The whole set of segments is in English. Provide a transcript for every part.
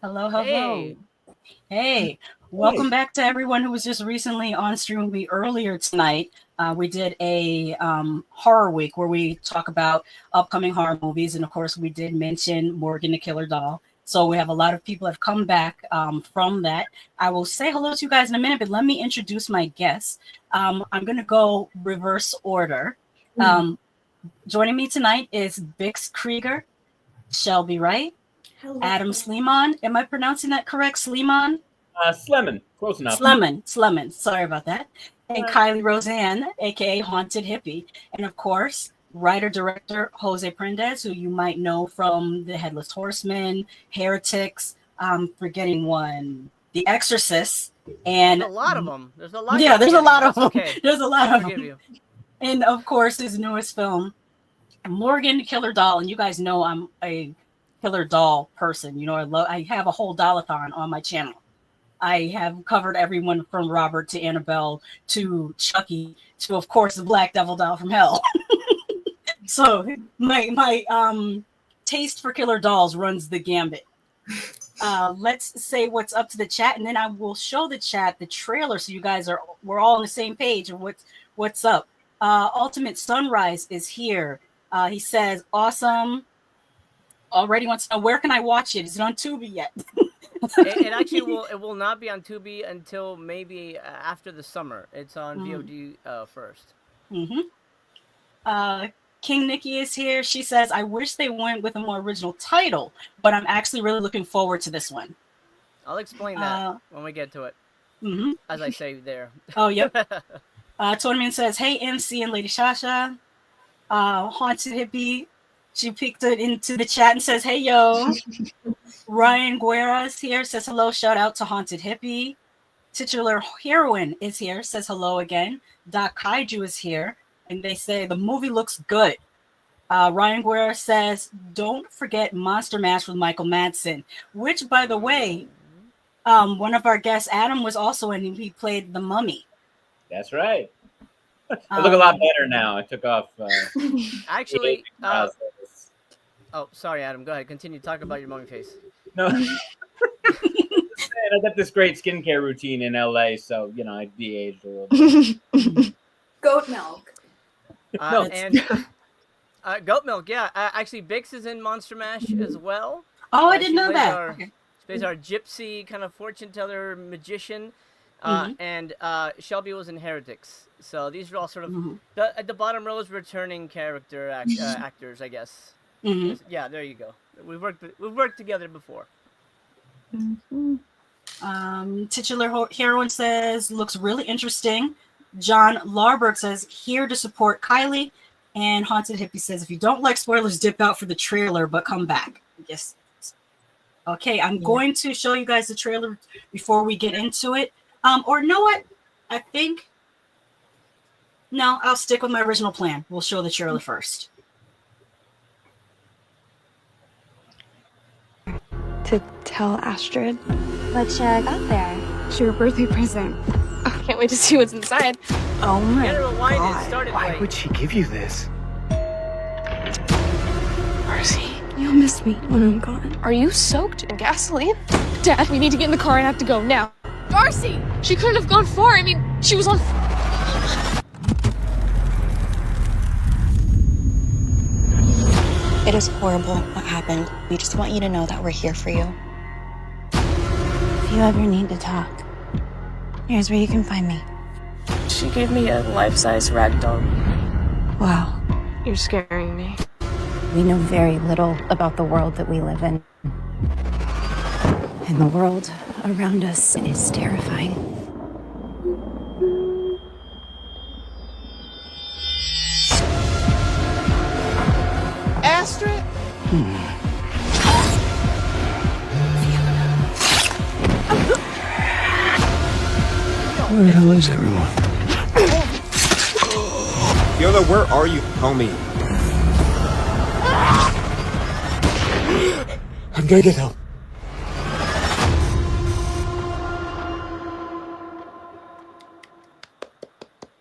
Hello, hello. Hey, Hey, Hey, welcome back to everyone who was just recently on stream with me earlier tonight. We did a horror week where we talk about upcoming horror movies, and of course, we did mention Morgan the Killer Doll. So we have a lot of people have come back from that. I will say hello to you guys in a minute, but let me introduce my guests. I'm going to go reverse order. Um, Joining me tonight is Bix Krieger, Shelby Wright, Hello. Adam Slemon. Am I pronouncing that correct? Slemon? Slemon, close enough. Slemon. Sorry about that. And Uh, Kylie Roseanne, aka Haunted Hippie. And of course, writer director Jose Prendes, who you might know from The Headless Horseman, Heretics, forgetting one, The Exorcist, there's and a lot of them. There's a lot. yeah, You're there's a forgetting, lot but of that's them. okay. There's a lot I of forgive them. you. And of course, his newest film, Morgan the Killer Doll. And you guys know I'm a killer doll person. You know, I have a whole dollathon on my channel. I have covered everyone from Robert to Annabelle to Chucky to, of course, the Black Devil doll from Hell. So my taste for killer dolls runs the gambit. Let's say what's up to the chat, and then I will show the chat the trailer, so you guys we're all on the same page of what's up. Ultimate Sunrise is here. He says, "Awesome." Already wants to know, where can I watch it? Is it on Tubi yet? It actually will. It will not be on Tubi until maybe after the summer. It's on VOD first. Mm-hmm. King Nikki is here. She says, I wish they went with a more original title, but I'm actually really looking forward to this one. I'll explain that when we get to it. Mm-hmm. As I say there. Oh, yep. Tournament says, hey, MC and Lady Shasha. Haunted Hippie. She peeked it into the chat and says, hey, yo. Ryan Guerra is here, says hello. Shout out to Haunted Hippie. Titular Heroine is here, says hello again. Doc Kaiju is here, and they say the movie looks good. Ryan Guerra says, don't forget Monster Mash with Michael Madsen, which, by the way, one of our guests, Adam, was also in. He played the Mummy. That's right. I look a lot better now. I took off. Actually, oh, sorry, Adam. Go ahead. Continue. Talk about your mummy face. No. I got this great skincare routine in LA, so I de-aged a little bit. Goat milk. And goat milk. Yeah, actually, Bix is in Monster Mash as well. Oh, I didn't know that. She plays our gypsy kind of fortune teller magician. And Shelby was in Heretics. So these are all sort of at the bottom row is returning character actors, I guess. Mm-hmm. Yeah, there you go. We've worked together before. Mm-hmm. Titular Heroine says looks really interesting. John Larberg says here to support Kylie, and Haunted Hippie says if you don't like spoilers, dip out for the trailer, but come back. Yes. Okay, I'm going to show you guys the trailer before we get into it. Or know what? I think no, I'll stick with my original plan. We'll show the trailer first. To tell Astrid. What should I got there? It's your birthday present. I can't wait to see what's inside. Oh my God. Why would she give you this? Darcy, you'll miss me when I'm gone. Are you soaked in gasoline? Dad, we need to get in the car and have to go now. Darcy! She couldn't have gone far. I mean, she was on... It is horrible what happened. We just want you to know that we're here for you. If you ever need to talk, here's where you can find me. She gave me a life-size rag doll. Wow. You're scaring me. We know very little about the world that we live in. And the world around us is terrifying. Astrid? Where the hell is everyone? Fiona, where are you, homie? I'm gonna get help.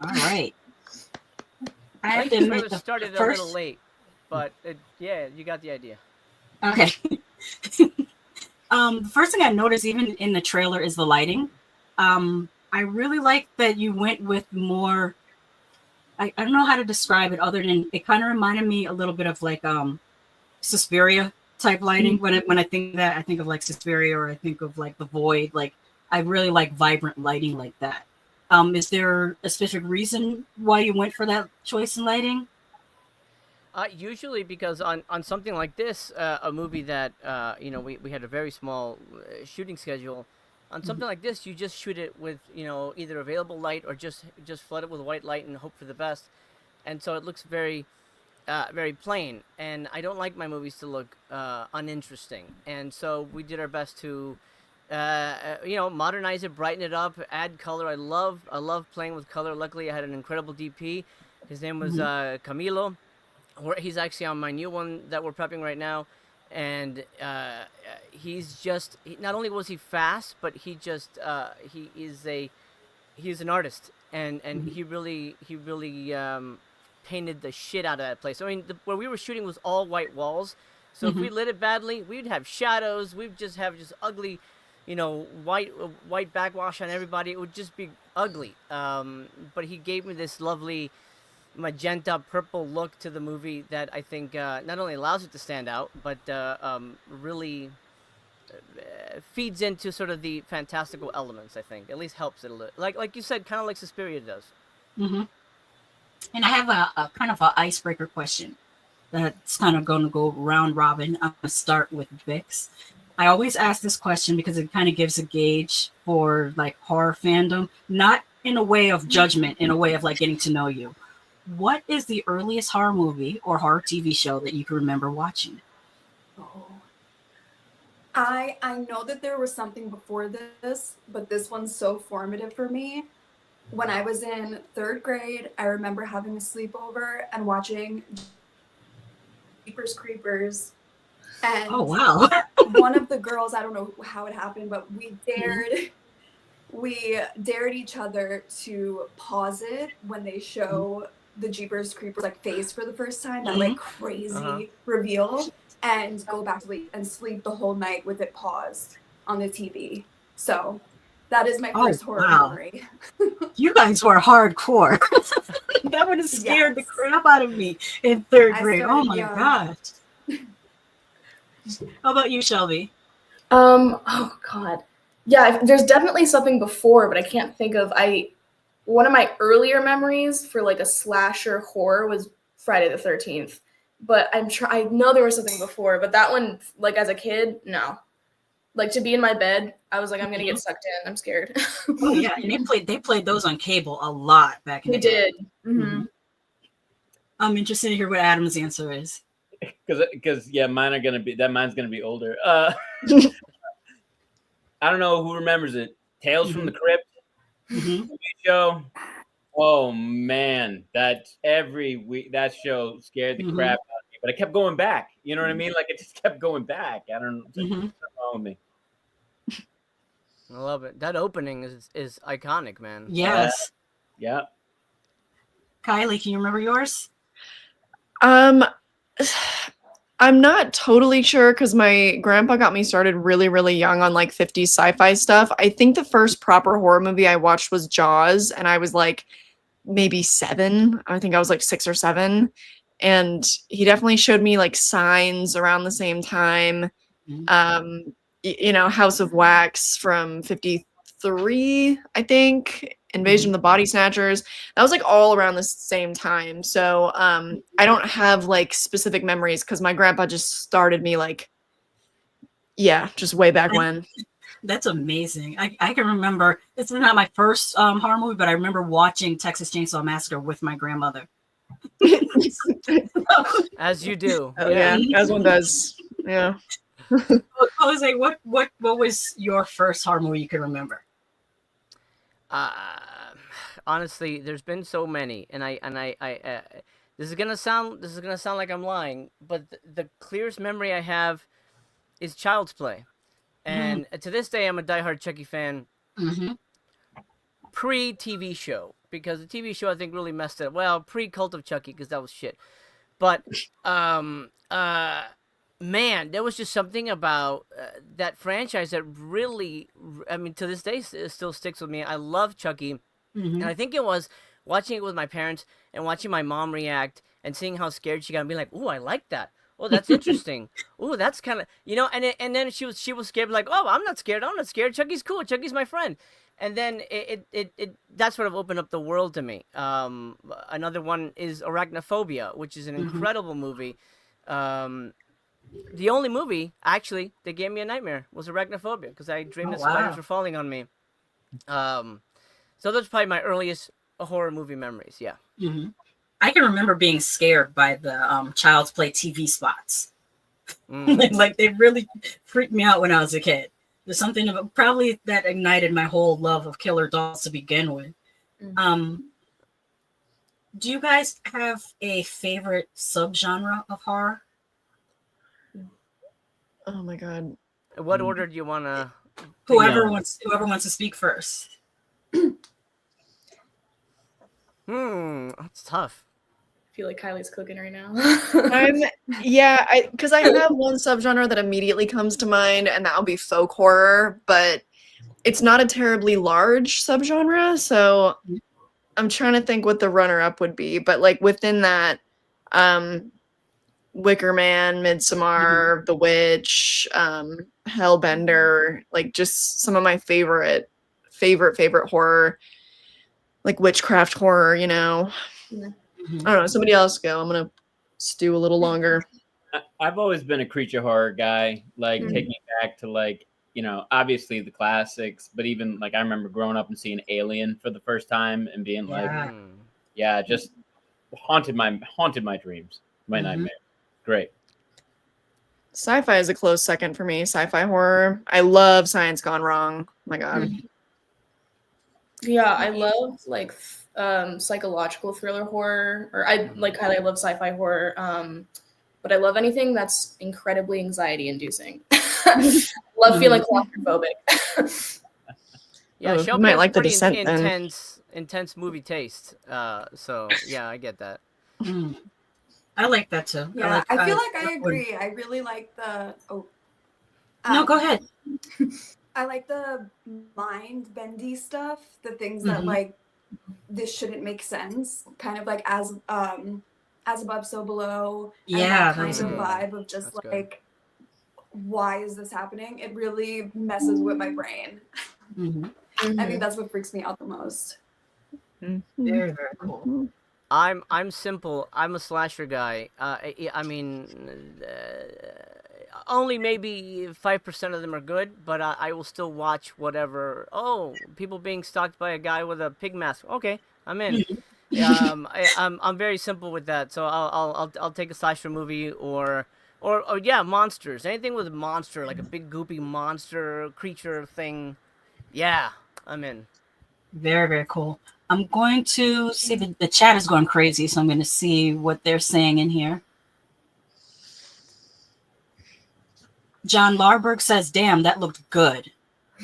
All right. I I have to think the admit, trailer the started a first... little late, but yeah, you got the idea. Okay. The first thing I noticed, even in the trailer, is the lighting. I really like that you went with more. I don't know how to describe it other than it kind of reminded me a little bit of like Suspiria type lighting. When I think that, I think of like Suspiria, or I think of like The Void. Like I really like vibrant lighting like that. Is there a specific reason why you went for that choice in lighting? Usually because on something like this, a movie that we had a very small shooting schedule. On something like this, you just shoot it with either available light or just flood it with white light and hope for the best, and so it looks very very plain. And I don't like my movies to look uninteresting, and so we did our best to modernize it, brighten it up, add color. I love playing with color. Luckily, I had an incredible DP. His name was Camilo. He's actually on my new one that we're prepping right now, and not only was he fast, but he's an artist, and he really painted the shit out of that place. I mean, where we were shooting was all white walls, so if we lit it badly, we'd have shadows. We'd just have ugly, white backwash on everybody. It would just be ugly. But he gave me this lovely magenta purple look to the movie that I think not only allows it to stand out, but really feeds into sort of the fantastical elements. I think at least helps it a little. Like you said, kind of like Suspiria does. And I have a kind of an icebreaker question that's kind of going to go round robin. I'm going to start with Vix. I always ask this question because it kind of gives a gauge for like horror fandom, not in a way of judgment, in a way of like getting to know you. What is the earliest horror movie or horror TV show that you can remember watching? Oh. I know that there was something before this, but this one's so formative for me. When I was in 3rd grade, I remember having a sleepover and watching Jeepers Creepers. And oh wow! One of the girls, I don't know how it happened, but we dared each other to pause it when they show the Jeepers Creepers like face for the first time, that like crazy reveal, and go back to sleep and sleep the whole night with it paused on the TV. So that is my first horror memory. You guys were hardcore. That would have scared the crap out of me in 3rd grade. Oh my gosh. How about you, Shelby? Oh God. Yeah, there's definitely something before, but I can't think of. One of my earlier memories for like a slasher horror was Friday the 13th. But I know there was something before, but that one, like as a kid, no. Like to be in my bed, I was like, I'm gonna get sucked in. I'm scared. Oh yeah, and they played those on cable a lot back in the day. They did. I'm interested to hear what Adam's answer is. Because mine's gonna be older. I don't know who remembers it. Tales from the Crypt show. Oh man, that every week that show scared the crap out of me. But I kept going back. You know what I mean? Like it just kept going back. I don't know what's wrong with me. I love it. That opening is iconic, man. Yes. Yeah. Kylie, can you remember yours? I'm not totally sure because my grandpa got me started really, really young on like 50s sci-fi stuff. I think the first proper horror movie I watched was Jaws, and I was like maybe 7. I think I was like 6 or 7. And he definitely showed me like Signs around the same time. House of Wax from 53, I think. Invasion of the Body Snatchers. That was like all around the same time. So I don't have like specific memories because my grandpa just started me like, just way back when. That's amazing. I can remember, it's not my first horror movie, but I remember watching Texas Chainsaw Massacre with my grandmother. As you do. Oh, yeah, as one does. Yeah. Jose, what was your first horror movie you can remember? Honestly, there's been so many, and I this is gonna sound like I'm lying, but the clearest memory I have is Child's Play, and to this day I'm a diehard Chucky fan. Pre-TV show, because the TV show I think really messed it up. Well, pre-Cult of Chucky, because that was shit. But man, there was just something about that franchise that really, I mean, to this day, it still sticks with me. I love Chucky. And I think it was watching it with my parents and watching my mom react and seeing how scared she got and being like, "Ooh, I like that. Oh, that's interesting. Ooh, that's kind of, and then she was scared, like, "Oh, I'm not scared. I'm not scared. Chucky's cool. Chucky's my friend." And then it that sort of opened up the world to me. Another one is Arachnophobia, which is an incredible movie. The only movie actually that gave me a nightmare was Arachnophobia because I dreamed that spiders were falling on me. So those are probably my earliest horror movie memories. Yeah. I can remember being scared by the Child's Play TV spots. Like they really freaked me out when I was a kid. There's something about probably that ignited my whole love of killer dolls to begin with. Do you guys have a favorite subgenre of horror? Oh my god. What order do you want to? Whoever wants to speak first. That's tough. I feel like Kylie's cooking right now. Because I have one subgenre that immediately comes to mind, and that'll be folk horror, but it's not a terribly large subgenre, so I'm trying to think what the runner-up would be. But like within that, Wicker Man, Midsommar, The Witch, Hellbender, like just some of my favorite horror, like witchcraft horror, I don't know. Somebody else go. I'm gonna stew a little longer. I've always been a creature horror guy. Like take me back to like obviously the classics, but even like I remember growing up and seeing Alien for the first time and being like, just haunted my dreams, my nightmares. Great. Sci-fi is a close second for me. Sci-fi horror. I love Science Gone Wrong. Oh my god. Yeah, I love like psychological thriller horror, or I love sci-fi horror, but I love anything that's incredibly anxiety inducing. Love feeling claustrophobic. Yeah, Shelby might has like The pretty Descent, intense movie taste. So yeah, I get that. I like that too. Yeah, I feel like I agree. I really like the no, go ahead. I like the mind bendy stuff, the things that like this shouldn't make sense, kind of like as above so below. Yeah, and that kind of vibe of just That's like why is this happening? It really messes with my brain. I think that's what freaks me out the most. Very, very cool. I'm simple. I'm a slasher guy. I mean, only maybe 5% of them are good, but I will still watch whatever. Oh, people being stalked by a guy with a pig mask. Okay, I'm in. I'm very simple with that. So I'll take a slasher movie or monsters. Anything with a monster, like a big goopy monster creature thing. Yeah, I'm in. Very, very cool. I'm going to see the chat is going crazy, so I'm going to see what they're saying in here. John Larberg says, "Damn, that looked good."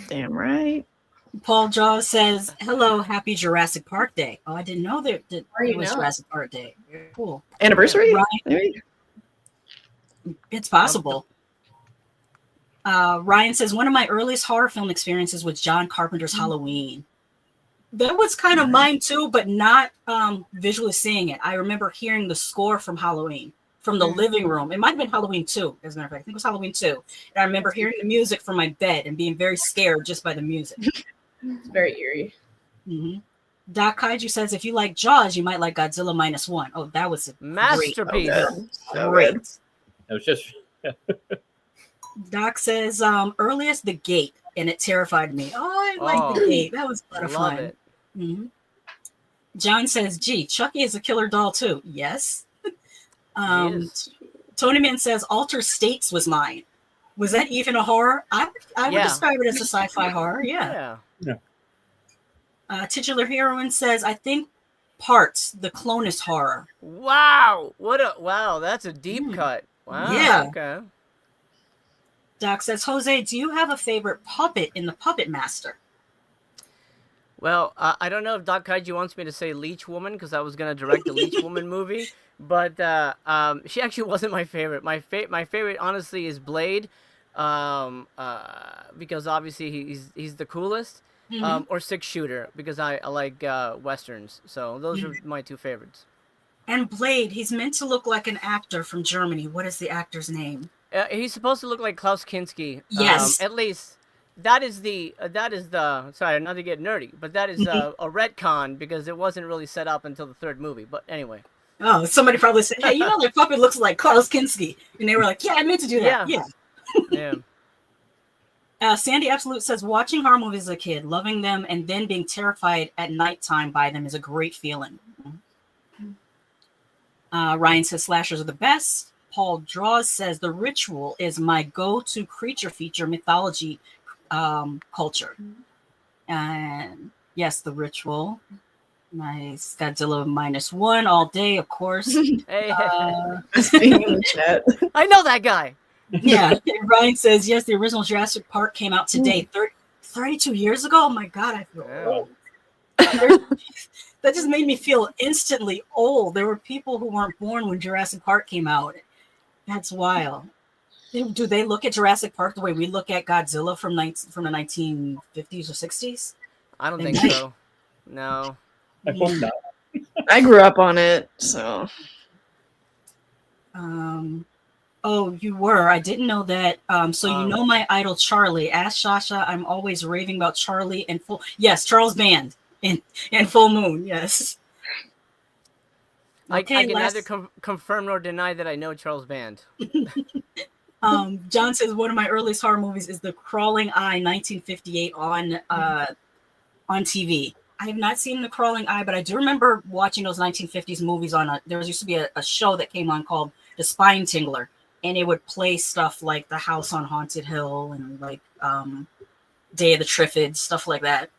Damn right. Paul Jaws says, "Hello, happy Jurassic Park Day." Oh, I didn't know that it was Jurassic Park Day. Very cool. Anniversary? It's possible. Ryan says, "One of my earliest horror film experiences was John Carpenter's Halloween." That was kind of mine too, but not visually seeing it. I remember hearing the score from Halloween from the living room. It might have been Halloween 2, as a matter of fact. I think it was Halloween 2. And I remember hearing the music from my bed and being very scared just by the music. It's very eerie. Doc Kaiju says, "If you like Jaws, you might like Godzilla -1." Oh, that was a masterpiece. Great. It was just. Doc says, "Earliest The Gate," and it terrified me. Oh, I like The Gate. That was a lot of fun. It. John says, "Gee, Chucky is a killer doll too." Yes. Tony Man says, "Alter States" was mine. Was that even a horror? I would describe it as a sci-fi horror. Yeah. Titular Heroine says, "I think Parts, the Clonus horror." Wow. That's a deep cut. Wow. Yeah. Okay. Doc says, "Jose, do you have a favorite puppet in the Puppet Master?" Well, I don't know if Doc Kaiju wants me to say Leech Woman because I was gonna direct the Leech Woman movie, but she actually wasn't my favorite. My favorite, honestly, is Blade, because obviously he's the coolest, or Six Shooter because I like westerns. So those are my two favorites. And Blade, he's meant to look like an actor from Germany. What is the actor's name? He's supposed to look like Klaus Kinski. Yes. At least that is the sorry, not to get nerdy, but that is a retcon because it wasn't really set up until the third movie. But anyway. Oh, somebody probably said, "Hey, you know that puppet looks like Klaus Kinski," and they were like, "Yeah, I meant to do that." Yeah. Sandy Absolute says, "Watching horror movies as a kid, loving them, and then being terrified at nighttime by them is a great feeling." Ryan says, "Slashers are the best." Paul Draws says, "The Ritual is my go-to creature feature mythology culture." And yes, The Ritual. Nice. Godzilla -1 all day, of course. Hey. Speaking in the chat. I know that guy. Yeah. Ryan says, "Yes, the original Jurassic Park came out today, 32 years ago." Oh my God, I feel old. That just made me feel instantly old. There were people who weren't born when Jurassic Park came out. That's wild. Do they look at Jurassic Park the way we look at Godzilla from the 1950s or 60s? I don't think so. No. I hope not. I grew up on it, so. Oh, you were. I didn't know that. So you know my idol Charlie. Ask Shasha. I'm always raving about Charlie and Yes, Charles Band and Full Moon. Yes. I can neither confirm nor deny that I know Charles Band. John says one of my earliest horror movies is The Crawling Eye, 1958 on TV. I have not seen The Crawling Eye, but I do remember watching those 1950s movies on there used to be a show that came on called The Spine Tingler, and it would play stuff like The House on Haunted Hill and like Day of the Triffids, stuff like that.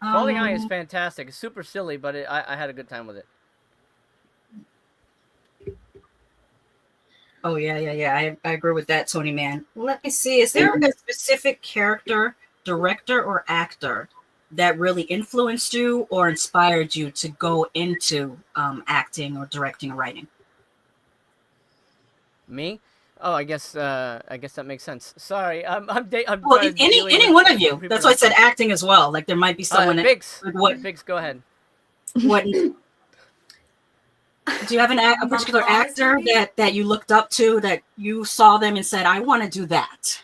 Crawling Eye is fantastic. It's super silly, but I had a good time with it. Oh, yeah. I agree with that, Tony Man. Let me see. Is there a specific character, director, or actor that really influenced you or inspired you to go into acting or directing or writing? Me? Oh, I guess that makes sense. Sorry, I'm well, any one of you. That's why I said acting as well. Like there might be someone. Biggs, go ahead. What? Do you have a particular actor that you looked up to, that you saw them and said, "I want to do that"?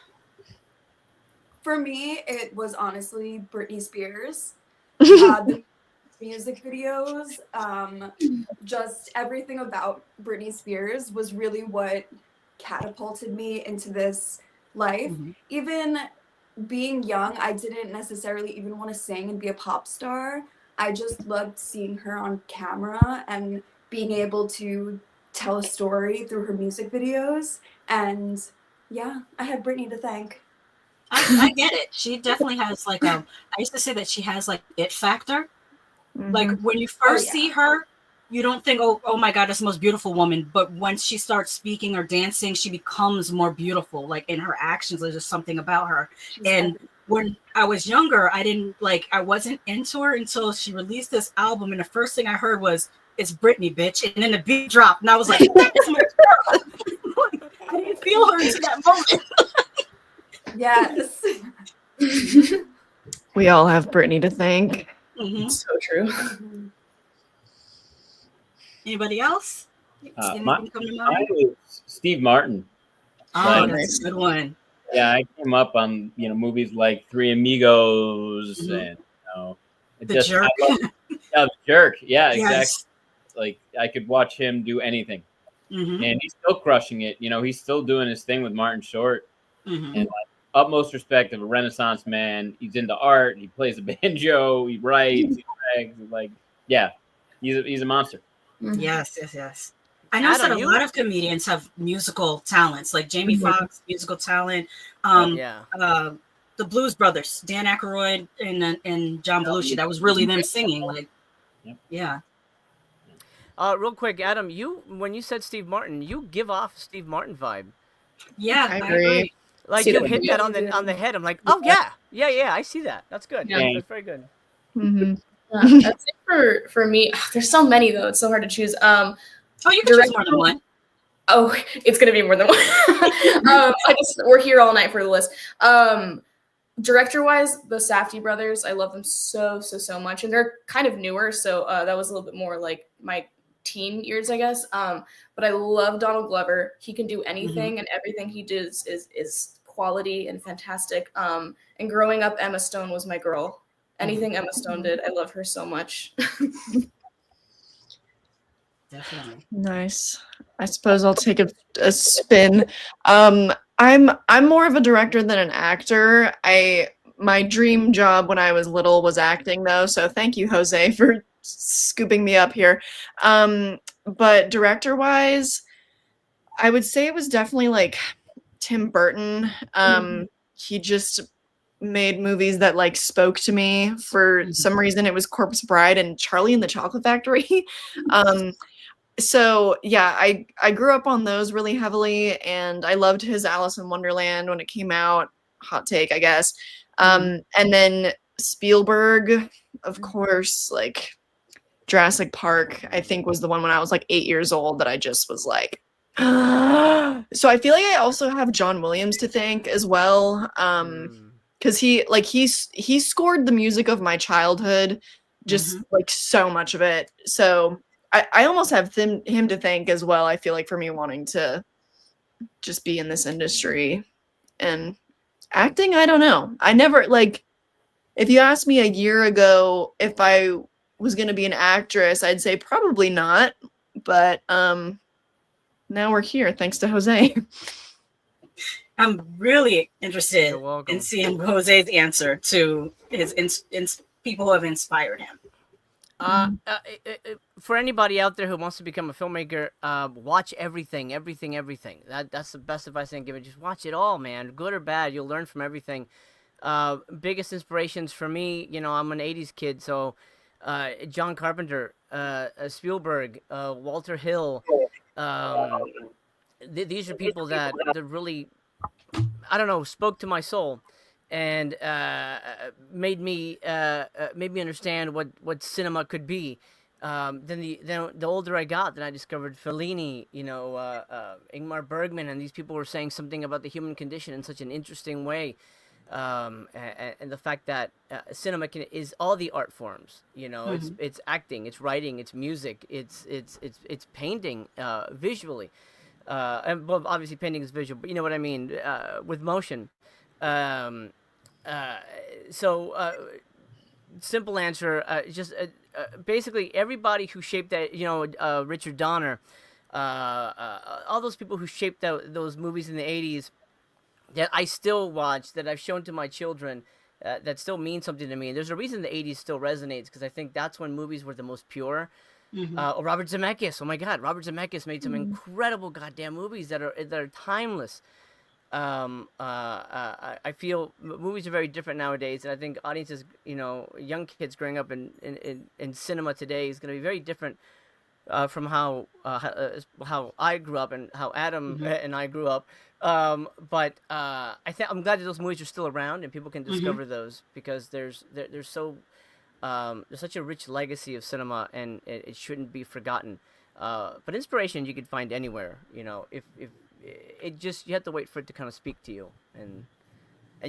For me, it was honestly Britney Spears. The music videos, just everything about Britney Spears was really what catapulted me into this life. Even being young, I didn't necessarily even want to sing and be a pop star. I just loved seeing her on camera and being able to tell a story through her music videos. And yeah, I have Britney to thank. I get it. She definitely has like I used to say that she has like it factor. Like when you first see her, you don't think, oh my God, that's the most beautiful woman. But once she starts speaking or dancing, she becomes more beautiful. Like in her actions, there's just something about her. And when I was younger, I wasn't into her until she released this album. And the first thing I heard was, "It's Britney, bitch." And then the beat dropped. And I was like, that's my girl. I didn't feel her until that moment. Yes. We all have Britney to thank. So true. Anybody else? Mine was Steve Martin. Oh, that's a good one. Yeah, I came up on movies like Three Amigos and The Jerk. The Jerk. Yeah, Yes. exactly. Like I could watch him do anything, and he's still crushing it. He's still doing his thing with Martin Short, and like, utmost respect of a Renaissance man. He's into art. He plays a banjo. He writes. He's a monster. Yes. I know that a lot of comedians have musical talents, like Jamie Foxx, musical talent. The Blues Brothers, Dan Aykroyd and John Belushi. That was really them singing. Like, yeah. Real quick, Adam, when you said Steve Martin, you give off Steve Martin vibe. Yeah, I agree. Like See you that hit that on the head. I'm like, oh yeah, I see that. That's good. Yeah. That's very good. Mm-hmm. I'd say for me, there's so many though. It's so hard to choose. Oh, you can choose more than one. Oh, it's gonna be more than one. We're here all night for the list. Director wise, the Safdie brothers, I love them so much, and they're kind of newer, so that was a little bit more like my teen years, I guess. But I love Donald Glover. He can do anything, and everything he does is quality and fantastic. And growing up, Emma Stone was my girl. Anything Emma Stone did, I love her so much. Definitely. Nice. I suppose I'll take a spin. I'm more of a director than an actor. My dream job when I was little was acting though, so thank you, Jose, for scooping me up here. But director wise, I would say it was definitely like Tim Burton. He just made movies that like spoke to me. For some reason it was Corpse Bride and Charlie and the Chocolate Factory. So yeah, I grew up on those really heavily, and I loved his Alice in Wonderland when it came out. Hot take, I guess. And then Spielberg, of course, like Jurassic Park, I think was the one when I was like 8 years old that I just was like, so I feel like I also have John Williams to thank as well. Because he scored the music of my childhood, just like so much of it. So I almost have him to thank as well. I feel like for me wanting to just be in this industry. And acting, I don't know. I never, like, if you asked me a year ago if I was going to be an actress, I'd say probably not. But now we're here thanks to Jose. I'm really interested in seeing Jose's answer to his people who have inspired him. For anybody out there who wants to become a filmmaker, watch everything. That's the best advice I can give it. Just watch it all, man. Good or bad, you'll learn from everything. Biggest inspirations for me, you know, I'm an 80s kid, so John Carpenter, Spielberg, Walter Hill, these are people that really, I don't know, spoke to my soul. And made me understand what cinema could be. Then the older I got, then I discovered Fellini, you know, Ingmar Bergman, and these people were saying something about the human condition in such an interesting way. And the fact that cinema is all the art forms, you know, it's acting, it's writing, it's music, it's painting visually, and well, obviously painting is visual, but you know what I mean, with motion. Simple answer, basically everybody who shaped that, you know, Richard Donner, all those people who shaped those movies in the 80s that I still watch, that I've shown to my children, that still mean something to me. And there's a reason the 80s still resonates, because I think that's when movies were the most pure. Or Robert Zemeckis, oh my God, Robert Zemeckis made some incredible goddamn movies that are timeless. I feel movies are very different nowadays, and I think audiences, you know, young kids growing up in cinema today is going to be very different from how I grew up and how Adam and I grew up. But I'm glad that those movies are still around and people can discover those, because there's such a rich legacy of cinema, and it shouldn't be forgotten. But inspiration you can find anywhere, you know, if you have to wait for it to kind of speak to you, and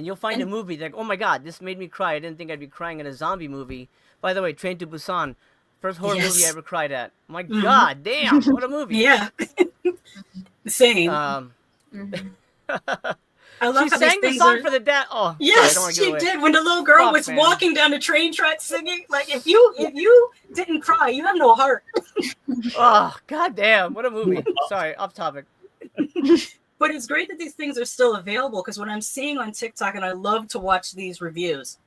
you'll find a movie like, oh my God, this made me cry. I didn't think I'd be crying in a zombie movie. By the way, Train to Busan, first horror movie I ever cried at. My God, damn, what a movie! Yeah, same. I love she sang the song for the dad. Oh, yes, she did. When the little girl was walking down the train track singing, like if you didn't cry, you have no heart. Oh, God damn, what a movie! Sorry, off topic. But it's great that these things are still available, because what I'm seeing on TikTok, and I love to watch these reviews,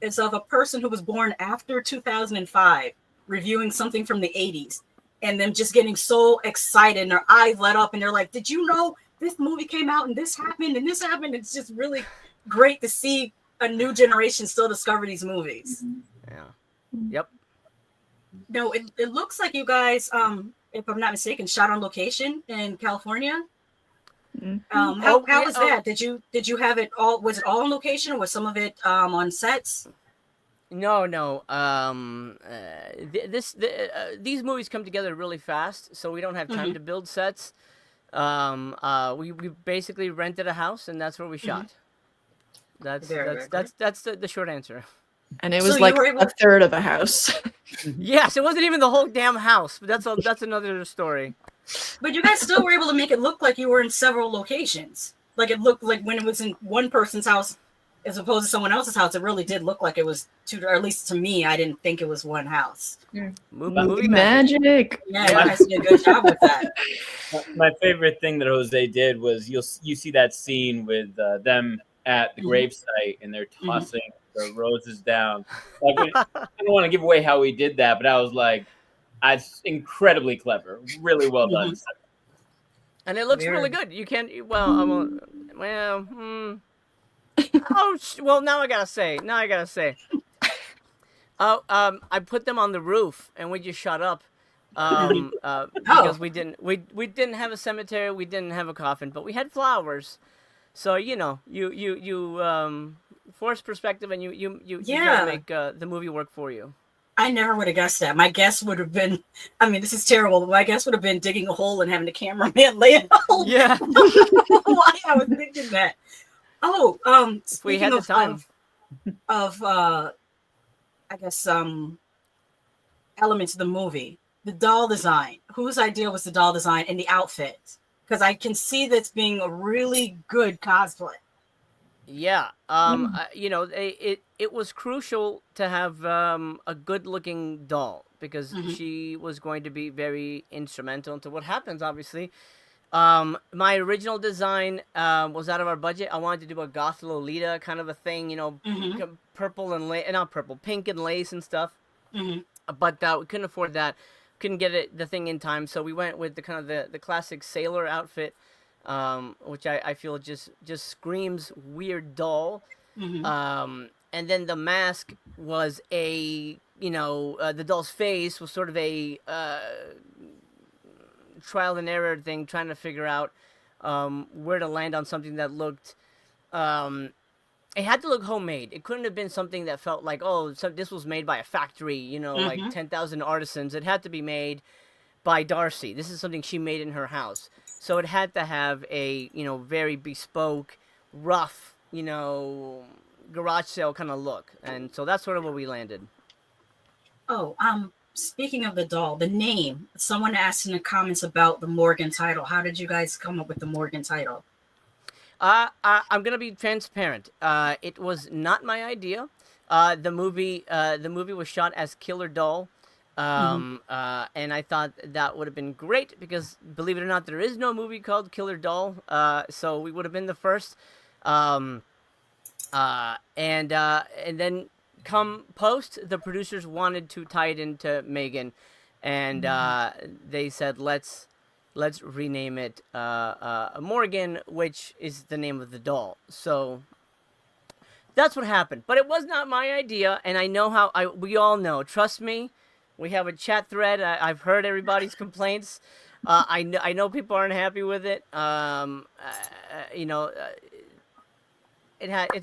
is of a person who was born after 2005 reviewing something from the 80s, and them just getting so excited and their eyes lit up, and they're like, did you know this movie came out and this happened and this happened? It's just really great to see a new generation still discover these movies. Yeah. Yep. No, it looks like you guys, if I'm not mistaken, shot on location in California. How was that? Did you have it all? Was it all on location, or was some of it on sets? No. These movies come together really fast, so we don't have time to build sets. We basically rented a house, and that's where we shot. That's the short answer. And it was like a third of a house. Yes, it wasn't even the whole damn house, but that's another story. But you guys still were able to make it look like you were in several locations. Like it looked like when it was in one person's house as opposed to someone else's house, it really did look like it was two, or at least to me, I didn't think it was one house. Movie magic. Yeah, you guys did a good job with that. My favorite thing that Jose did was you see that scene with them at the gravesite and they're tossing the roses down. Like, I don't want to give away how he did that, but I was like, it's incredidly clever, really well done. And it looks really good. You can't. Well, now I gotta say. I put them on the roof, and we just shut up because we didn't have a cemetery, we didn't have a coffin, but we had flowers. So you force perspective, and you gotta make the movie work for you. I never would have guessed that. My guess would have been, I mean, this is terrible, but my guess would have been digging a hole and having the cameraman lay it hole. Yeah. Why I was thinking that. Oh, we had the time. I guess, elements of the movie. The doll design. Whose idea was the doll design and the outfit? Because I can see this being a really good cosplay. Yeah, it was crucial to have a good-looking doll because she was going to be very instrumental into what happens, obviously. My original design was out of our budget. I wanted to do a goth Lolita kind of a thing, purple and pink and lace and stuff. But we couldn't afford that. Couldn't get the thing in time, so we went with the kind of the classic sailor outfit. Which I feel just screams weird doll. And then the mask was the doll's face was sort of a trial and error thing, trying to figure out where to land on something that looked. It had to look homemade. It couldn't have been something that felt like, this was made by a factory, like 10,000 artisans. It had to be made by Darcy. This is something she made in her house. So it had to have a, very bespoke, rough, garage sale kind of look. And so that's sort of where we landed. Oh, speaking of the doll, the name, someone asked in the comments about the Morgan title. How did you guys come up with the Morgan title? I'm going to be transparent. It was not my idea. The movie was shot as Killer Doll. And I thought that would have been great because, believe it or not, there is no movie called Killer Doll. So we would have been the first. And then come post, the producers wanted to tie it into Megan, and they said let's rename it Morgan, which is the name of the doll. So that's what happened. But it was not my idea, and I know we all know. Trust me. We have a chat thread. I've heard everybody's complaints. I know people aren't happy with it. It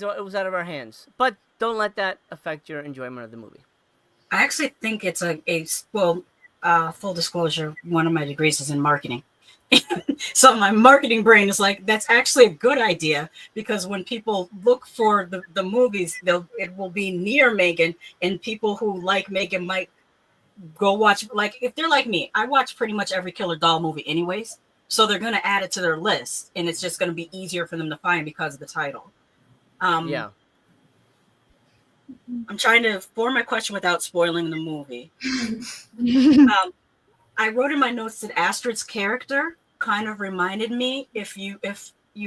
was out of our hands. But don't let that affect your enjoyment of the movie. I actually think it's full disclosure, one of my degrees is in marketing. So my marketing brain is like, that's actually a good idea, because when people look for the movies, it will be near Megan, and people who like Megan might go watch. Like, if they're like me, I watch pretty much every Killer Doll movie anyways, so they're going to add it to their list, and it's just going to be easier for them to find because of the title. Yeah. I'm trying to form my question without spoiling the movie. I wrote in my notes that Astrid's character kind of reminded me if you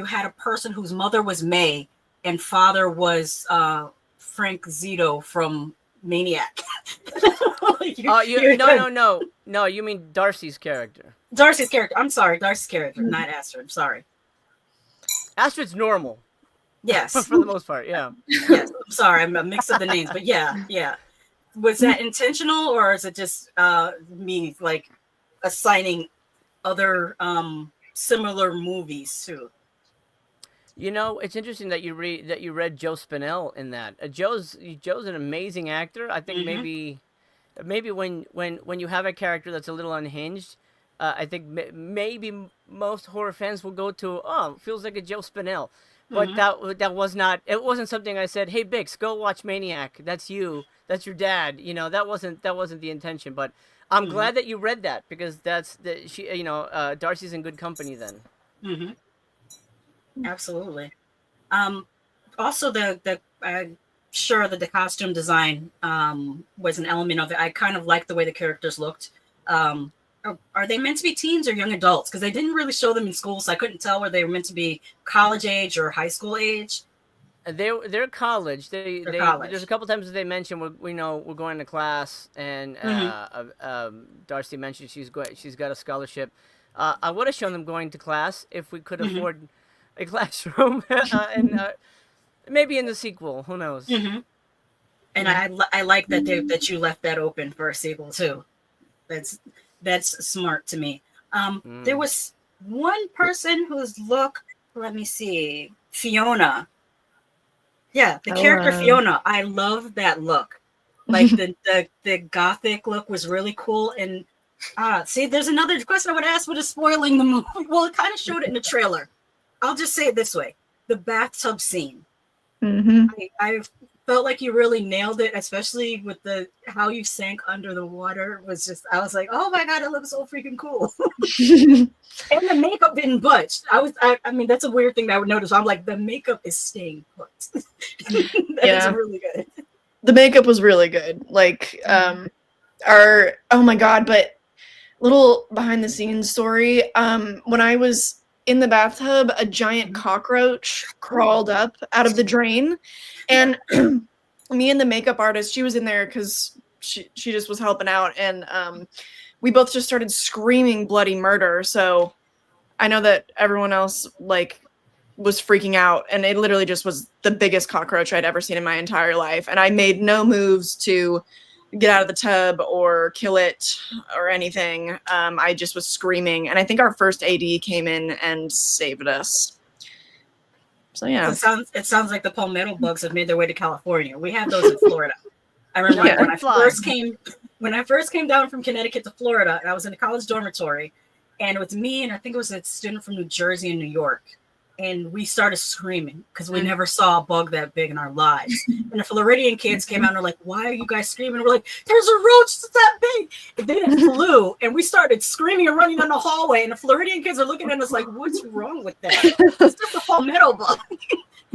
had a person whose mother was May and father was Frank Zito from Maniac. No, you mean Darcy's character. Darcy's character. I'm sorry, Darcy's character, not Astrid. I'm sorry. Astrid's normal. Yes. For the most part, yeah. Yes. I'm sorry, I'm a mix of the names, but yeah. Was that intentional, or is it just me like assigning other similar movies too. You know, it's interesting that you read Joe Spinell in that. Joe's an amazing actor. I think maybe when you have a character that's a little unhinged, I think maybe most horror fans will go to, oh, feels like a Joe Spinell. But that was not. It wasn't something I said. Hey, Bix, go watch Maniac. That's you. That's your dad. You know, that wasn't the intention. But I'm glad that you read that, because Darcy's in good company then. Absolutely. Also, the I'm sure that the costume design was an element of it. I kind of liked the way the characters looked. Are they meant to be teens or young adults? Because they didn't really show them in school, so I couldn't tell whether they were meant to be college age or high school age. They're college. They're college. There's a couple times that they mentioned we're going to class, and Darcy mentioned she's got a scholarship. I would have shown them going to class if we could afford a classroom, and maybe in the sequel, who knows? And I like that you left that open for a sequel too. That's smart to me. There was one person whose look, let me see, Fiona. Yeah, the character Fiona. I love that look. Like the gothic look was really cool. And see, there's another question I would ask, but it's spoiling the movie. Well, it kind of showed it in the trailer. I'll just say it this way: the bathtub scene. I felt like you really nailed it, especially with how you sank under the water. I was like, oh my god, it looks so freaking cool. And the makeup didn't budge. I mean, that's a weird thing that I would notice. I'm like, the makeup is staying put. That is really good. The makeup was really good. Like, oh my god, but little behind the scenes story. When I was in the bathtub, a giant cockroach crawled up out of the drain, and me and the makeup artist, she was in there because she just was helping out, and we both just started screaming bloody murder. So I know that everyone else was freaking out, and it literally just was the biggest cockroach I'd ever seen in my entire life, and I made no moves to get out of the tub or kill it or anything. I just was screaming, and I think our first AD came in and saved us. So yeah, it sounds like the palmetto bugs have made their way to California. We have those in Florida. I remember when I first came down from Connecticut to Florida, and I was in a college dormitory, and it was me and I think it was a student from New Jersey and New York. And we started screaming because we never saw a bug that big in our lives. And the Floridian kids came out and were like, why are you guys screaming? And we're like, there's a roach that's that big. And then it flew, and we started screaming and running down the hallway. And the Floridian kids are looking at us like, what's wrong with that? It's just a palmetto bug.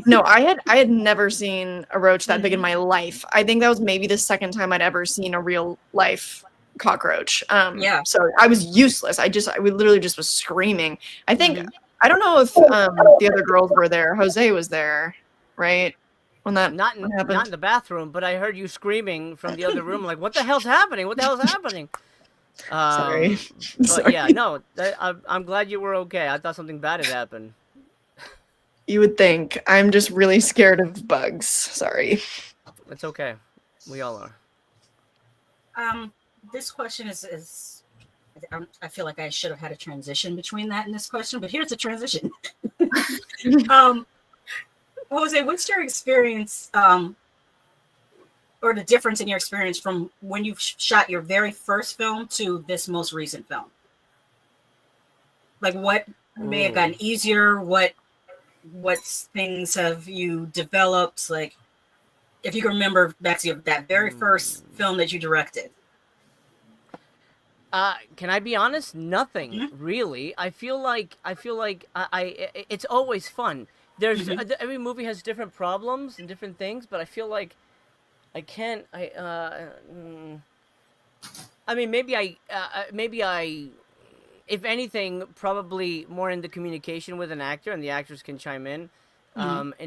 No, I had never seen a roach that big in my life. I think that was maybe the second time I'd ever seen a real life cockroach. So I was useless. I literally just was screaming. I think... I don't know if the other girls were there. Jose was there, right? When that not in the bathroom, but I heard you screaming from the other room, like, "What the hell's happening? What the hell's happening?" Sorry. Yeah, no, I'm glad you were okay. I thought something bad had happened. You would think. I'm just really scared of bugs. Sorry. It's okay. We all are. This question is. I feel like I should have had a transition between that and this question, but here's a transition. Jose, what's your experience or the difference in your experience from when you shot your very first film to this most recent film? Like, what may have gotten easier? What things have you developed? Like, if you can remember back to that very first film that you directed. Can I be honest? Nothing really. I feel like it's always fun. There's every movie has different problems and different things, but I feel like I can't. I mean, maybe I, if anything, probably more into communication with an actor, and the actors can chime in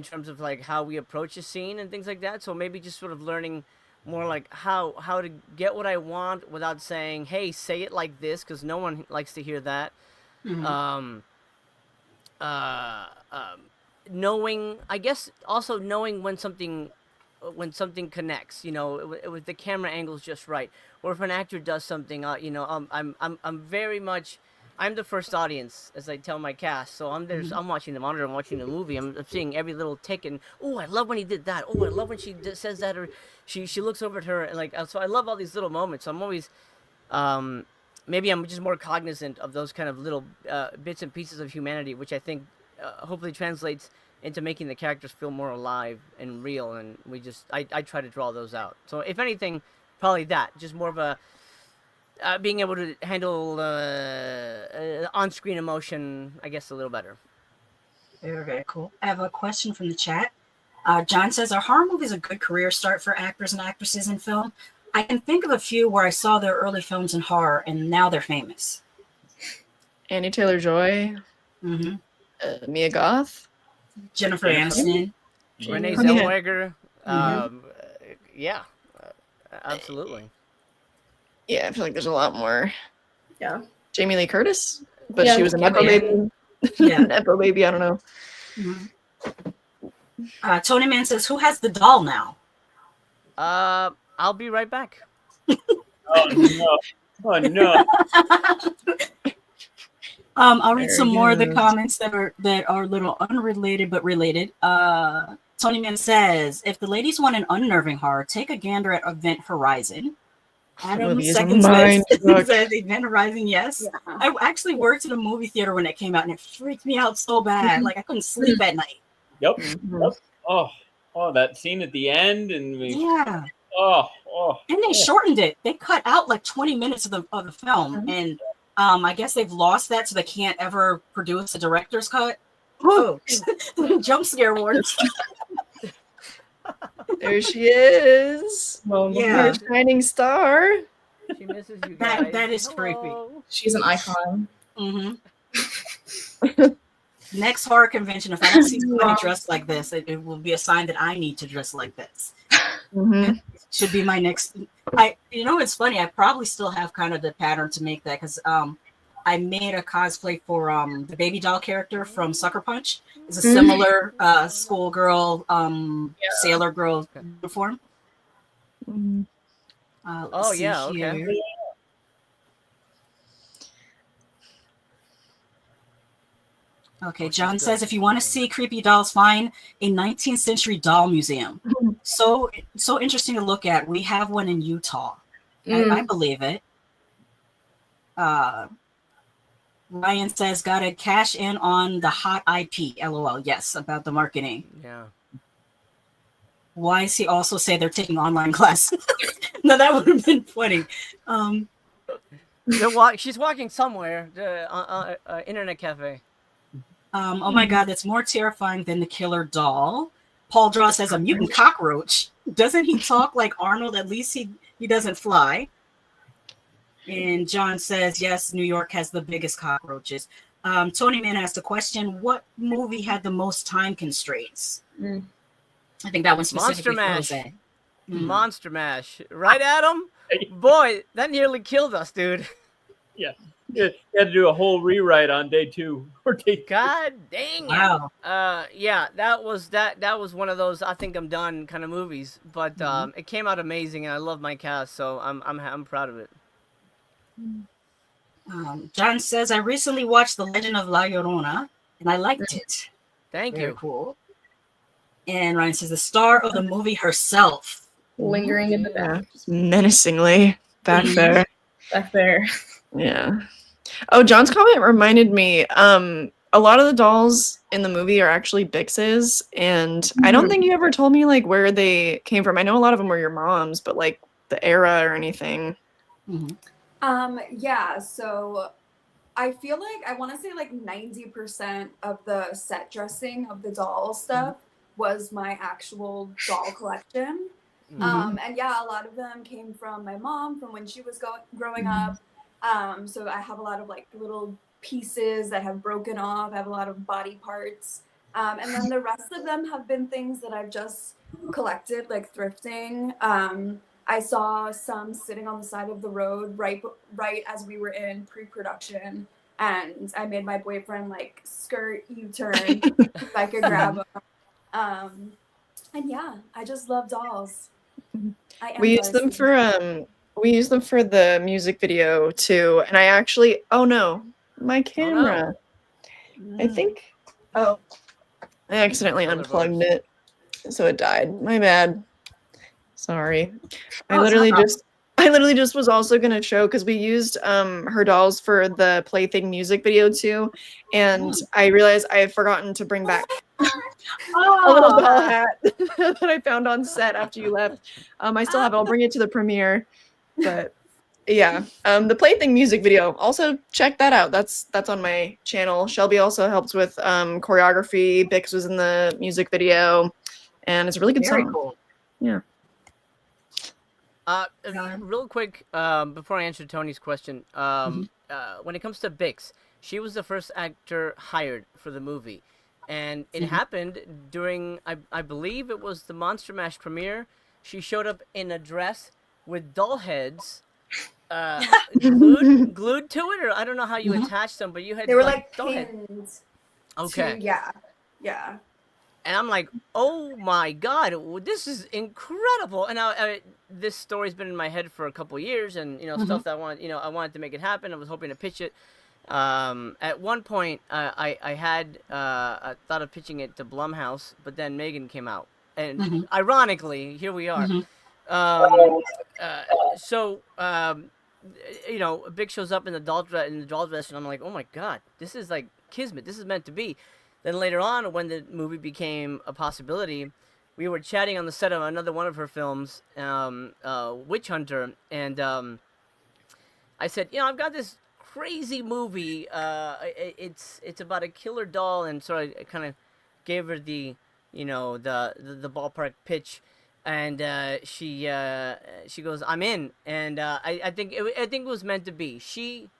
terms of like how we approach a scene and things like that. So maybe just sort of learning more like how to get what I want without saying, hey, say it like this, because no one likes to hear that. Knowing, I guess, also knowing when something connects, you know, with the camera angles just right, or if an actor does something, you know, I'm very much, I'm the first audience, as I tell my cast. So I'm there. I'm watching the monitor. I'm watching the movie. I'm seeing every little tick. And oh, I love when he did that. Oh, I love when she says that, or she looks over at her, and like. So I love all these little moments. So I'm always, maybe I'm just more cognizant of those kind of little bits and pieces of humanity, which I think hopefully translates into making the characters feel more alive and real. And I try to draw those out. So if anything, probably that, just more of a. Being able to handle on-screen emotion, I guess, a little better. Very, very cool. I have a question from the chat. John says, are horror movies a good career start for actors and actresses in film? I can think of a few where I saw their early films in horror, and now they're famous. Annie Taylor-Joy. Mia Goth. Jennifer Aniston. Renee Zellweger. Yeah, absolutely. Yeah, I feel like there's a lot more. Yeah. Jamie Lee Curtis, but she was a Nepo baby. Yeah. Nepo baby, I don't know. Tony Man says, who has the doll now? I'll be right back. Oh, no. Oh, no. I'll read some more of the comments that are a little unrelated but related. Tony Man says, if the ladies want an unnerving horror, take a gander at Event Horizon. Adam second says Event Horizon, yes. Yeah. I actually worked in a movie theater when it came out, and it freaked me out so bad. Like I couldn't sleep at night. Yep. Oh, that scene at the end, and yeah. Oh. And they shortened it. They cut out like 20 minutes of the film, and I guess they've lost that, so they can't ever produce a director's cut. Oh, jump scare warnings. There she is. Yeah. Her shining star. She misses you guys. That is creepy. She's an icon. Next horror convention, if I don't see somebody dressed like this, it will be a sign that I need to dress like this. Should be my next. It's funny. I probably still have kind of the pattern to make that because I made a cosplay for the baby doll character from Sucker Punch. It's a similar schoolgirl, sailor girl uniform. Okay. Okay, John says, if you want to see creepy dolls, find a 19th century doll museum. So interesting to look at. We have one in Utah. I believe it. Ryan says, gotta cash in on the hot IP. LOL. Yes, about the marketing. Yeah. Why does he also say they're taking online classes? No, that would have been funny. She's walking somewhere. Internet cafe. Oh my God, that's more terrifying than the killer doll. Paul Draw says, a mutant cockroach. Doesn't he talk like Arnold? At least he doesn't fly. And John says, yes, New York has the biggest cockroaches. Tony Man asked a question, what movie had the most time constraints? I think that one specifically. Monster Mash. Monster Mash. Right, Adam? Boy, that nearly killed us, dude. Yeah. You had to do a whole rewrite on day 2 or day 3. God dang it. Wow. Yeah, that was one of those I think I'm done kind of movies, but it came out amazing and I love my cast, so I'm proud of it. John says, I recently watched The Legend of La Llorona and I liked it. Thank Very you. Cool. And Ryan says, the star of the movie herself. Lingering in the back. Menacingly back there. Back there. Yeah. Oh, John's comment reminded me, a lot of the dolls in the movie are actually Bix's, and I don't think you ever told me like where they came from. I know a lot of them were your mom's, but like the era or anything. Yeah, so I feel like I want to say like 90% of the set dressing of the doll stuff was my actual doll collection. And yeah, a lot of them came from my mom from when she was growing up. So I have a lot of like little pieces that have broken off. I have a lot of body parts. And then the rest of them have been things that I've just collected, like thrifting. I saw some sitting on the side of the road right as we were in pre-production. And I made my boyfriend like skirt U-turn if I could grab them. And yeah, I just love dolls. We use them for the music video too, and I actually my camera. I think. Oh, I accidentally unplugged it, so it died. My bad. Sorry. I literally just was also gonna show because we used her dolls for the Plaything music video too, and I realized I had forgotten to bring back a little doll hat that I found on set after you left. I still have it. I'll bring it to the premiere, but. Yeah, the Plaything music video. Also check that out. That's on my channel. Shelby also helps with choreography. Bix was in the music video, and it's a really good song. Cool. Yeah. Real quick, before I answer Tony's question, when it comes to Bix, she was the first actor hired for the movie, and it happened during I believe it was the Monster Mash premiere. She showed up in a dress with doll heads. Glued to it, or I don't know how you attached them, but you had they were like doll head. pinned. Okay. Yeah. And I'm like, oh my god, this is incredible. And this story's been in my head for a couple years, and stuff that I wanted to make it happen. I was hoping to pitch it. At one point, I had thought of pitching it to Blumhouse, but then Megan came out, and ironically, here we are. Big shows up in the doll dress, and I'm like, oh my god, this is like kismet. This is meant to be. Then later on, when the movie became a possibility, we were chatting on the set of another one of her films, Witch Hunter, and I said, I've got this crazy movie. It's about a killer doll, and so I kind of gave her the the ballpark pitch. And she goes, I'm in, and I think it was meant to be.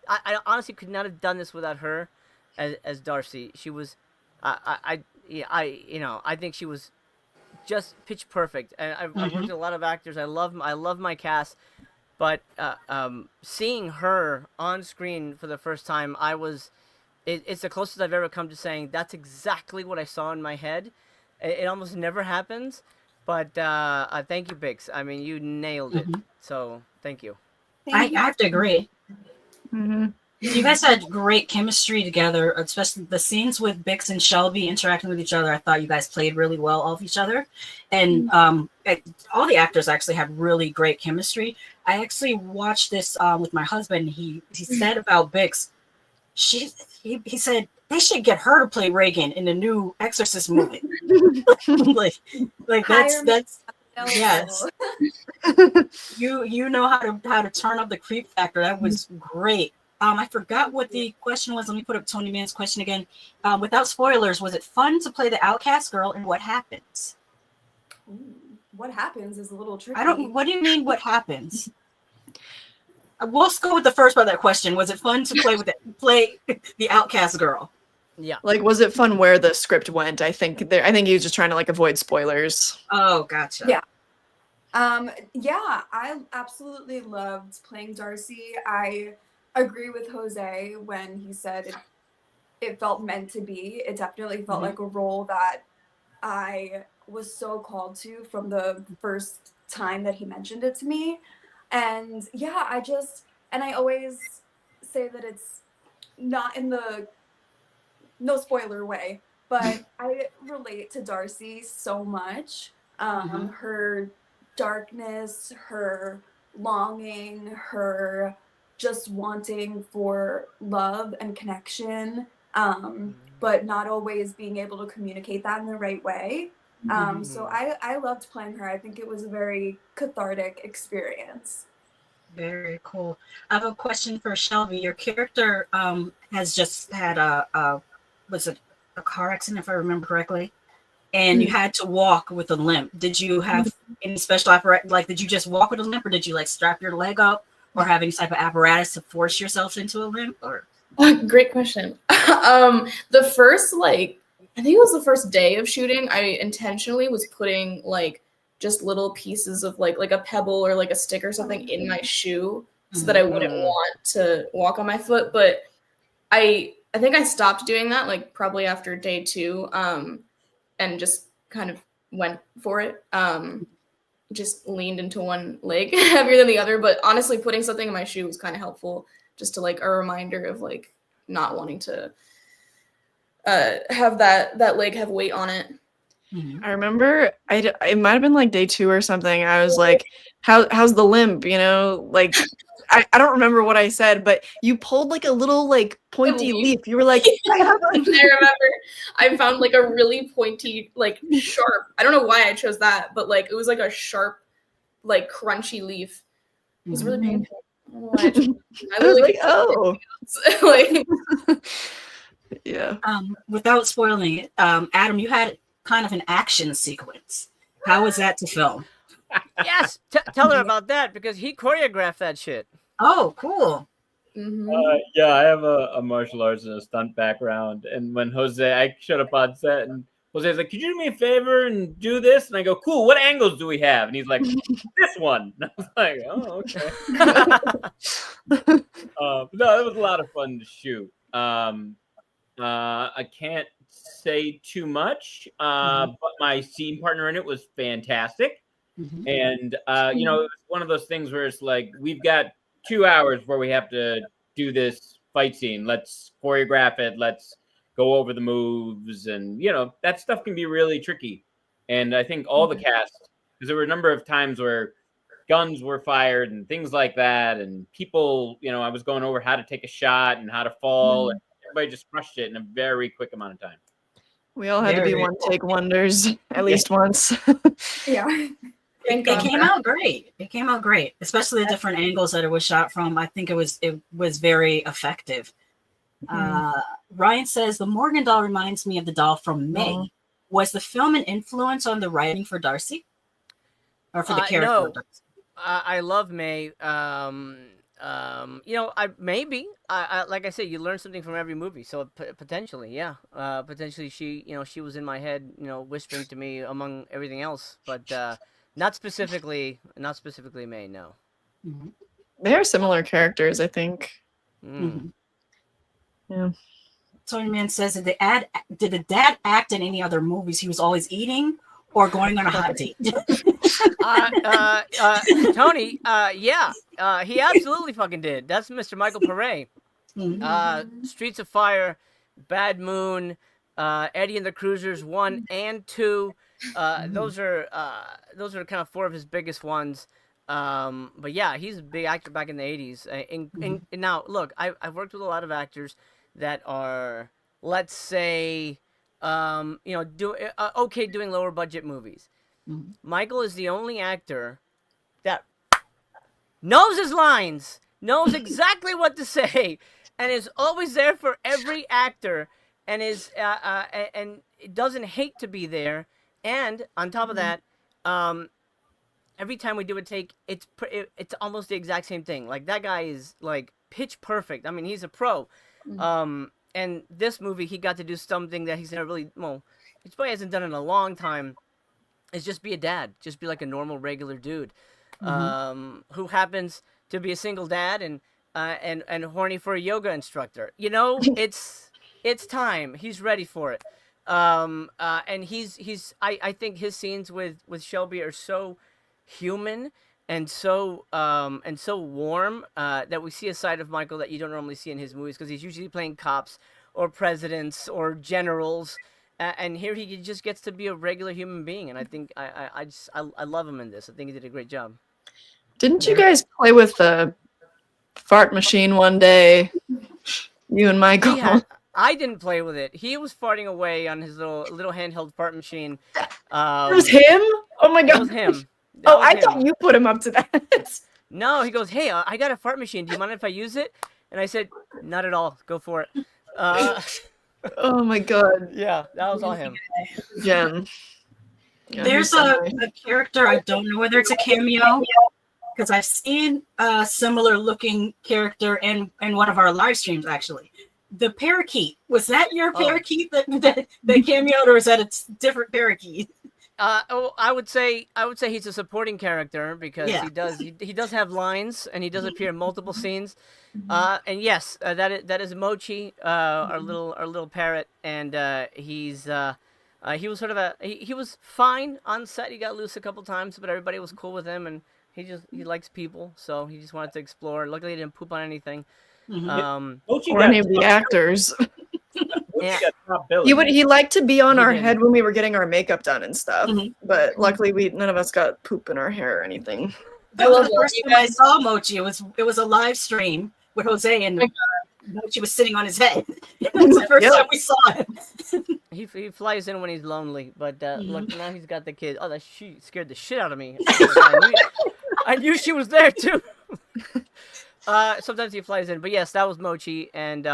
I honestly could not have done this without her, as Darcy. She was, I think she was just pitch perfect. And I've worked with a lot of actors. I love my cast, but seeing her on screen for the first time, it's the closest I've ever come to saying that's exactly what I saw in my head. It almost never happens. But thank you, Bix. I mean, you nailed it. So thank you. I have to agree. You guys had great chemistry together, especially the scenes with Bix and Shelby interacting with each other. I thought you guys played really well off each other. And all the actors actually had really great chemistry. I actually watched this with my husband. He said about Bix, he said, they should get her to play Reagan in the new Exorcist movie. like that's yes. You know how to turn up the creep factor. That was great. I forgot what the question was. Let me put up Tony Mann's question again. Without spoilers, was it fun to play the outcast girl, and what happens? Ooh, what happens is a little tricky. What do you mean? What happens? We'll go with the first part of that question. Was it fun to play the outcast girl? Yeah. Like, was it fun where the script went? I think he was just trying to avoid spoilers. Oh, gotcha. Yeah. I absolutely loved playing Darcy. I agree with Jose when he said it felt meant to be. It definitely felt like a role that I was so called to from the first time that he mentioned it to me. And yeah, I always say that it's not in the no spoiler way, but I relate to Darcy so much. Her darkness, her longing, her just wanting for love and connection, but not always being able to communicate that in the right way. So I loved playing her. I think it was a very cathartic experience. Very cool. I have a question for Shelby. Your character has just had a car accident, if I remember correctly, and you had to walk with a limp. Did you have any special apparatus? Did you just walk with a limp, or did you strap your leg up, or have any type of apparatus to force yourself into a limp? Or great question. The first I think it was the first day of shooting, I intentionally was putting just little pieces of like a pebble or a stick or something in my shoe so that I wouldn't want to walk on my foot. But I think I stopped doing that probably after day 2, and just kind of went for it. Just leaned into one leg heavier than the other. But honestly, putting something in my shoe was kind of helpful, just to a reminder of not wanting to have that leg have weight on it. I remember it might have been like day 2 or something. I was like, how's the limp? You know, like I don't remember what I said, but you pulled like a little like pointy leaf. You were like, I remember I found like a really pointy, like sharp. I don't know why I chose that, but like it was like a sharp, like crunchy leaf. It was really painful. I don't know why I chose it. I was like, oh. like, Yeah. Without spoiling it, Adam, you had kind of an action sequence. How was that to film? Yes, tell her about that because he choreographed that shit. Oh, cool. Yeah, I have a martial arts and a stunt background. And when I showed up on set and Jose's like, could you do me a favor and do this? And I go, cool, what angles do we have? And he's like, this one. And I was like, oh, okay. No, it was a lot of fun to shoot. I can't say too much, but my scene partner in it was fantastic. And, you know, it's one of those things where it's like, we've got 2 hours where we have to do this fight scene. Let's choreograph it. Let's go over the moves. And, you know, that stuff can be really tricky. And I think all the cast, because there were a number of times where guns were fired and things like that. And people, you know, I was going over how to take a shot and how to fall. And everybody just crushed it in a very quick amount of time. We all had to be one-take wonders at least once. Yeah. It came out great. It came out great, especially the different angles that it was shot from. I think it was very effective. Ryan says the Morgan doll reminds me of the doll from May. Was the film an influence on the writing for Darcy, or for the character? No. Of Darcy? I love May. You know, maybe. Like I said, you learn something from every movie. So potentially, yeah. Potentially, she was in my head, whispering to me among everything else. But not specifically May. No. They are similar characters, I think. Yeah. Tony Man says, did the dad act in any other movies? He was always eating or going on a hot date. Tony, yeah, he absolutely fucking did. That's Mr. Michael Pare. Streets of Fire, Bad Moon, Eddie and the Cruisers 1 and 2. Those are kind of 4 of his biggest ones. But yeah, he's a big actor back in the 80s. And now, look, I've worked with a lot of actors that are, let's say, doing lower budget movies. Michael is the only actor that knows his lines, knows exactly what to say, and is always there for every actor, and is and doesn't hate to be there. And on top of that, every time we do a take, it's almost the exact same thing. Like, that guy is like pitch perfect. I mean, he's a pro. And this movie, he got to do something that he's never really, he probably hasn't done in a long time, is just be a dad. Just be like a normal, regular dude who happens to be a single dad and horny for a yoga instructor. It's time. He's ready for it. And I think his scenes with Shelby are so human and so warm that we see a side of Michael that you don't normally see in his movies, because he's usually playing cops or presidents or generals, and here he just gets to be a regular human being. And I think I love him in this. I think he did a great job. Didn't you guys play with the fart machine one day? You and Michael. Yeah, I didn't play with it. He was farting away on his little handheld fart machine. It was him? Oh my god. It was him. I thought you put him up to that. No, he goes, hey, I got a fart machine. Do you mind if I use it? And I said, not at all. Go for it. Oh my god. Yeah, that was all him. Jen. Yeah, There's a character, I don't know whether it's a cameo, because I've seen a similar looking character in one of our live streams, actually. The parakeet. Was that your parakeet that cameoed, or is that a different parakeet? I would say he's a supporting character, because he does have lines, and he does appear in multiple scenes. And yes, that is Mochi, our little parrot, and he was sort of he was fine on set. He got loose a couple times, but everybody was cool with him, and he likes people, so he just wanted to explore. Luckily, he didn't poop on anything. Mochi or got any of the actors. Yeah. got top billing. He liked to be on He our did. head when we were getting our makeup done and stuff. Mhm. But luckily, none of us got poop in our hair or anything. That was the first time I saw Mochi. It was a live stream with Jose, and Mochi was sitting on his head. That was the first time we saw him. He flies in when he's lonely, but look, now he's got the kid. Oh, she scared the shit out of me. I knew she was there too. Sometimes he flies in, but yes, that was Mochi. And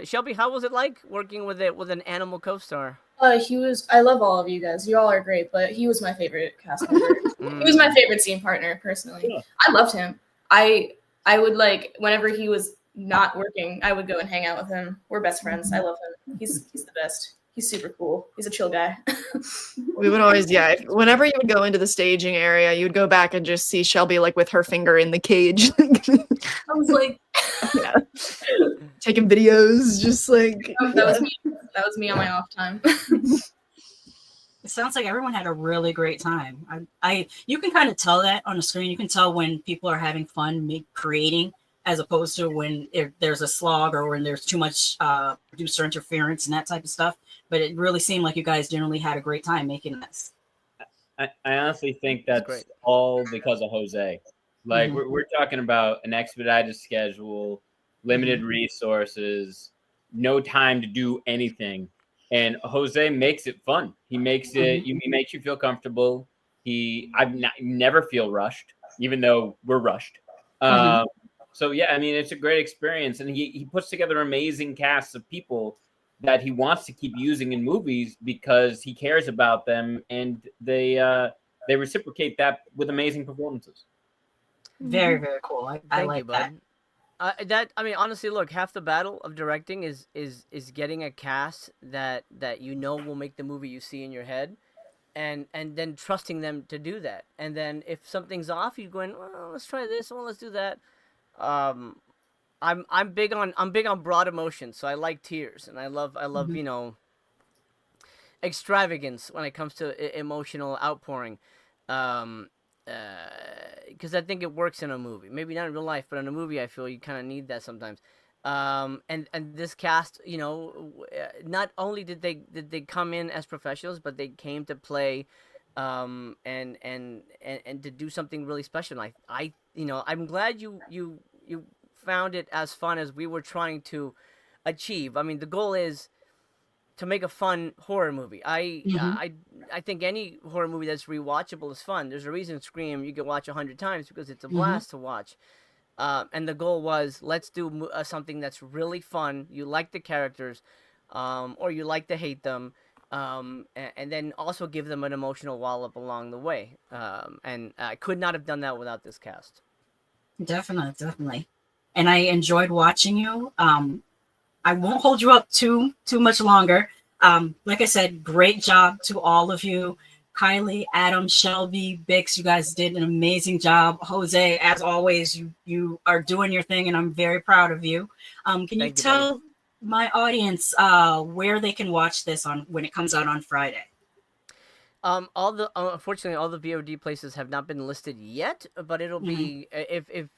Shelby, how was it like working with an animal co-star? He was. I love all of you guys. You all are great, but he was my favorite cast member. He was my favorite scene partner, personally. Yeah. I loved him. I would like whenever he was not working, I would go and hang out with him. We're best friends. I love him. He's the best. He's super cool. He's a chill guy. We would always, whenever you would go into the staging area, you would go back and just see Shelby like with her finger in the cage. I was like, taking videos, just like that was me. That was me on my off time. It sounds like everyone had a really great time. You can kind of tell that on the screen. You can tell when people are having fun creating, as opposed to when there's a slog or when there's too much producer interference and that type of stuff. But it really seemed like you guys generally had a great time making this. I honestly think that's all because of Jose. Like we're talking about an expedited schedule, limited resources, no time to do anything, and Jose makes it fun. He makes it. He makes you feel comfortable. Never feel rushed, even though we're rushed. So yeah, I mean, it's a great experience, and he puts together amazing casts of people that he wants to keep using in movies because he cares about them, and they reciprocate that with amazing performances. Very, very cool. I like that. I mean, honestly, look, half the battle of directing is getting a cast that will make the movie you see in your head, and then trusting them to do that. And then if something's off, you're going, well, let's try this, well, let's do that. I'm big on broad emotions, so I like tears, and I love extravagance when it comes to emotional outpouring, because I think it works in a movie. Maybe not in real life, but in a movie, I feel you kind of need that sometimes. And this cast, not only did they come in as professionals, but they came to play, and to do something really special. And I'm glad you found it as fun as we were trying to achieve. I mean, the goal is to make a fun horror movie. I think any horror movie that's rewatchable is fun. There's a reason Scream you can watch 100 times because it's a blast to watch. And the goal was, let's do something that's really fun. You like the characters, or you like to hate them, and then also give them an emotional wallop along the way. And I could not have done that without this cast. Definitely. And I enjoyed watching you. I won't hold you up too much longer. Like I said, great job to all of you. Kylie, Adam, Shelby, Bix, you guys did an amazing job. Jose, as always, you are doing your thing, and I'm very proud of you. Can you tell my audience where they can watch this when it comes out on Friday? Unfortunately, all the VOD places have not been listed yet, but it'll be, if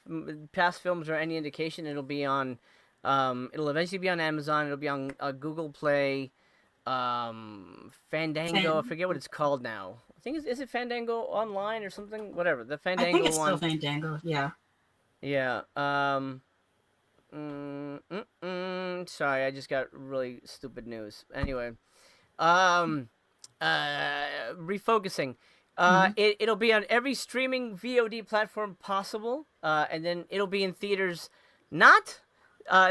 past films are any indication, it'll be on, it'll eventually be on Amazon. It'll be on Google Play, Fandango. I forget what it's called now. I think is it Fandango Online or something? Whatever. The Fandango I think it's one. still Fandango. Yeah. Yeah. Sorry, I just got really stupid news. Anyway, refocusing. It'll be on every streaming VOD platform possible, and then it'll be in theaters not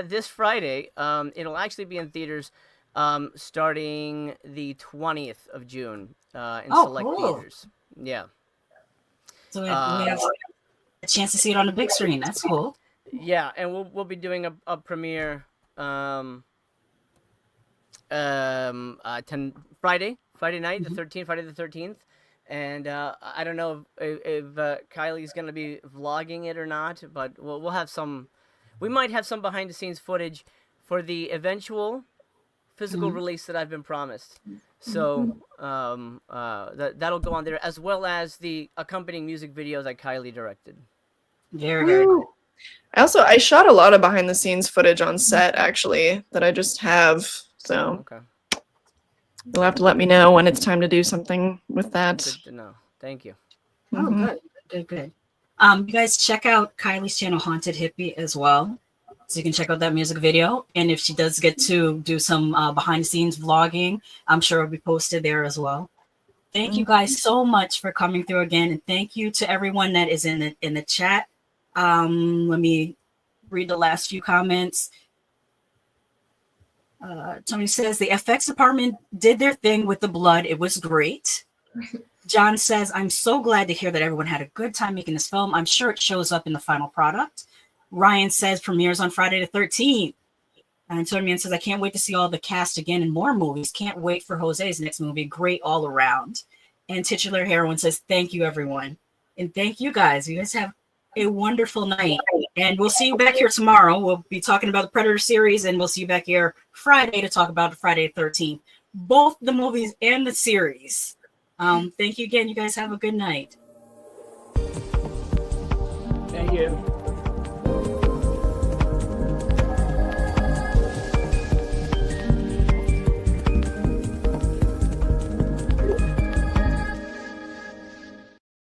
this Friday. It'll actually be in theaters starting the 20th of June in select theaters. Yeah. So we have a chance to see it on the big screen. That's cool. Yeah, and we'll be doing a premiere Friday night, Friday the 13th. And I don't know if Kylie's going to be vlogging it or not, but we'll have some. We might have some behind the scenes footage for the eventual physical release that I've been promised. So that'll go on there, as well as the accompanying music videos that Kylie directed. Very, very cool. I shot a lot of behind the scenes footage on set actually that I just have. So Okay. you'll have to let me know when it's time to do something with that. Good to know. Thank you. Oh, good. You guys check out Kylie's channel, Haunted Hippie, as well. So you can check out that music video. And if she does get to do some behind the scenes vlogging, I'm sure it'll be posted there as well. Thank you guys so much for coming through again. And thank you to everyone that is in the chat. Let me read the last few comments. Tony says the FX department did their thing with the blood. It was great. John says, I'm so glad to hear that everyone had a good time making this film. I'm sure it shows up in the final product. Ryan says premieres on Friday the 13th. And Tony says, I can't wait to see all the cast again in more movies. Can't wait for Jose's next movie. Great all around. And Titular Heroine says, thank you, everyone. And thank you guys. You guys have a wonderful night. And we'll see you back here tomorrow. We'll be talking about the Predator series, and we'll see you back here Friday to talk about Friday the 13th. Both the movies and the series. Thank you again. You guys have a good night. Thank you.